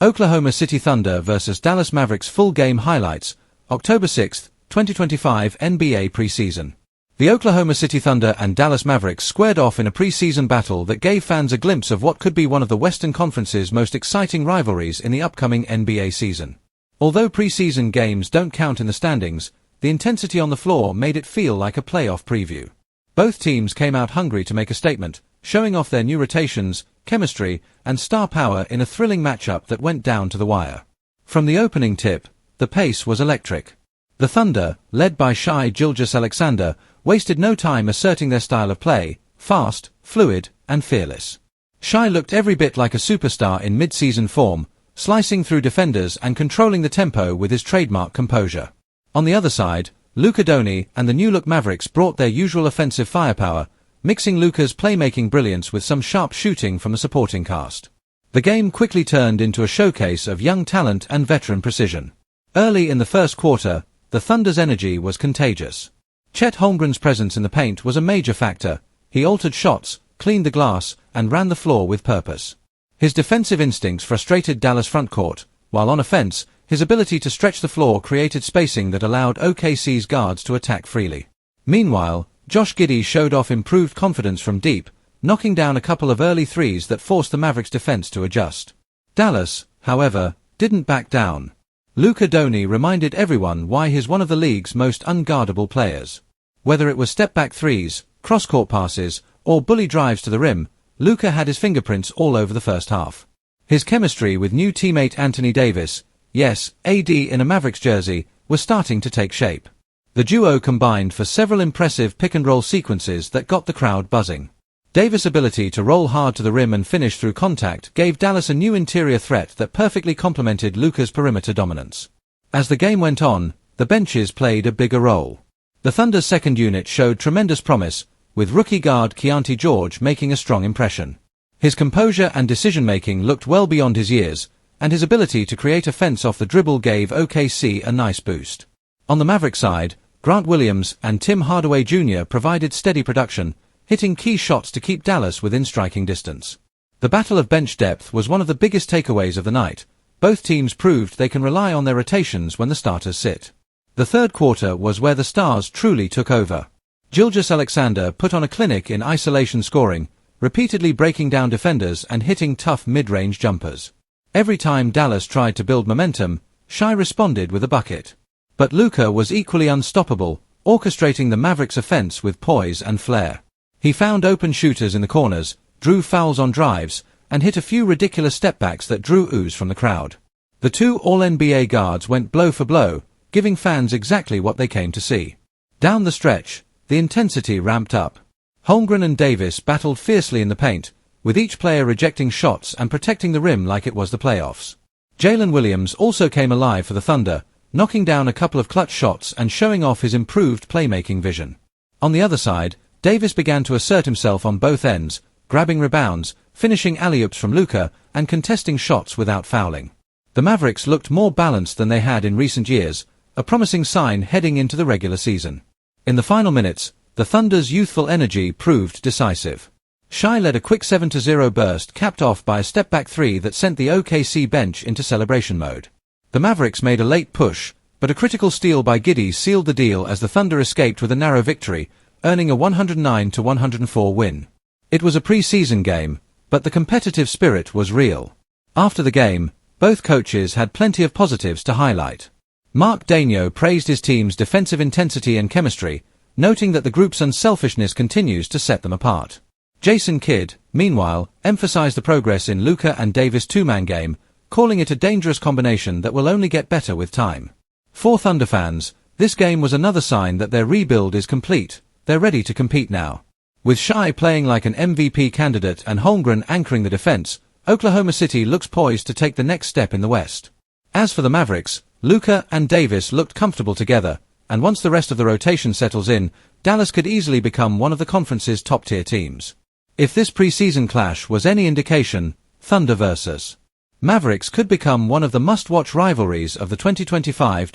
Oklahoma City Thunder vs Dallas Mavericks full game highlights, October 6, 2025 NBA preseason. The Oklahoma City Thunder and Dallas Mavericks squared off in a preseason battle that gave fans a glimpse of what could be one of the Western Conference's most exciting rivalries in the upcoming NBA season. Although preseason games don't count in the standings, the intensity on the floor made it feel like a playoff preview. Both teams came out hungry to make a statement, showing off their new rotations, chemistry, and star power in a thrilling matchup that went down to the wire. From the opening tip, the pace was electric. The Thunder, led by Shai Gilgeous-Alexander, wasted no time asserting their style of play, fast, fluid, and fearless. Shai looked every bit like a superstar in mid-season form, slicing through defenders and controlling the tempo with his trademark composure. On the other side, Luka Doncic and the new-look Mavericks brought their usual offensive firepower, mixing Luka's playmaking brilliance with some sharp shooting from the supporting cast. The game quickly turned into a showcase of young talent and veteran precision. Early in the first quarter, the Thunder's energy was contagious. Chet Holmgren's presence in the paint was a major factor. He altered shots, cleaned the glass, and ran the floor with purpose. His defensive instincts frustrated Dallas' frontcourt, while on offense, his ability to stretch the floor created spacing that allowed OKC's guards to attack freely. Meanwhile, Josh Giddey showed off improved confidence from deep, knocking down a couple of early threes that forced the Mavericks' defense to adjust. Dallas, however, didn't back down. Luka Doncic reminded everyone why he's one of the league's most unguardable players. Whether it was step-back threes, cross-court passes, or bully drives to the rim, Luka had his fingerprints all over the first half. His chemistry with new teammate Anthony Davis, yes, AD in a Mavericks jersey, was starting to take shape. The duo combined for several impressive pick-and-roll sequences that got the crowd buzzing. Davis' ability to roll hard to the rim and finish through contact gave Dallas a new interior threat that perfectly complemented Luka's perimeter dominance. As the game went on, the benches played a bigger role. The Thunder's second unit showed tremendous promise, with rookie guard Keontae George making a strong impression. His composure and decision-making looked well beyond his years, and his ability to create offense off the dribble gave OKC a nice boost. On the Maverick side, Grant Williams and Tim Hardaway Jr. provided steady production, hitting key shots to keep Dallas within striking distance. The battle of bench depth was one of the biggest takeaways of the night. Both teams proved they can rely on their rotations when the starters sit. The third quarter was where the stars truly took over. Gilgeous-Alexander put on a clinic in isolation scoring, repeatedly breaking down defenders and hitting tough mid-range jumpers. Every time Dallas tried to build momentum, Shai responded with a bucket. But Luka was equally unstoppable, orchestrating the Mavericks' offense with poise and flair. He found open shooters in the corners, drew fouls on drives, and hit a few ridiculous stepbacks that drew ooze from the crowd. The two All-NBA guards went blow for blow, giving fans exactly what they came to see. Down the stretch, the intensity ramped up. Holmgren and Davis battled fiercely in the paint, with each player rejecting shots and protecting the rim like it was the playoffs. Jalen Williams also came alive for the Thunder, knocking down a couple of clutch shots and showing off his improved playmaking vision. On the other side, Davis began to assert himself on both ends, grabbing rebounds, finishing alley-oops from Luka, and contesting shots without fouling. The Mavericks looked more balanced than they had in recent years, a promising sign heading into the regular season. In the final minutes, the Thunder's youthful energy proved decisive. Shai led a quick 7-0 burst capped off by a step-back three that sent the OKC bench into celebration mode. The Mavericks made a late push, but a critical steal by Giddey sealed the deal as the Thunder escaped with a narrow victory, earning a 109-104 win. It was a preseason game, but the competitive spirit was real. After the game, both coaches had plenty of positives to highlight. Mark Daigneault praised his team's defensive intensity and chemistry, noting that the group's unselfishness continues to set them apart. Jason Kidd, meanwhile, emphasized the progress in Luka and Davis' two-man game, calling it a dangerous combination that will only get better with time. For Thunder fans, this game was another sign that their rebuild is complete. They're ready to compete now. With Shai playing like an MVP candidate and Holmgren anchoring the defense, Oklahoma City looks poised to take the next step in the West. As for the Mavericks, Luka and Davis looked comfortable together, and once the rest of the rotation settles in, Dallas could easily become one of the conference's top-tier teams. If this preseason clash was any indication, Thunder vs. Mavericks could become one of the must-watch rivalries of the 2025-26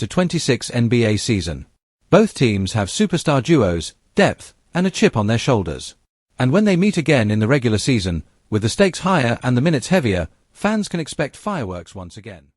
NBA season. Both teams have superstar duos, depth, and a chip on their shoulders. And when they meet again in the regular season, with the stakes higher and the minutes heavier, fans can expect fireworks once again.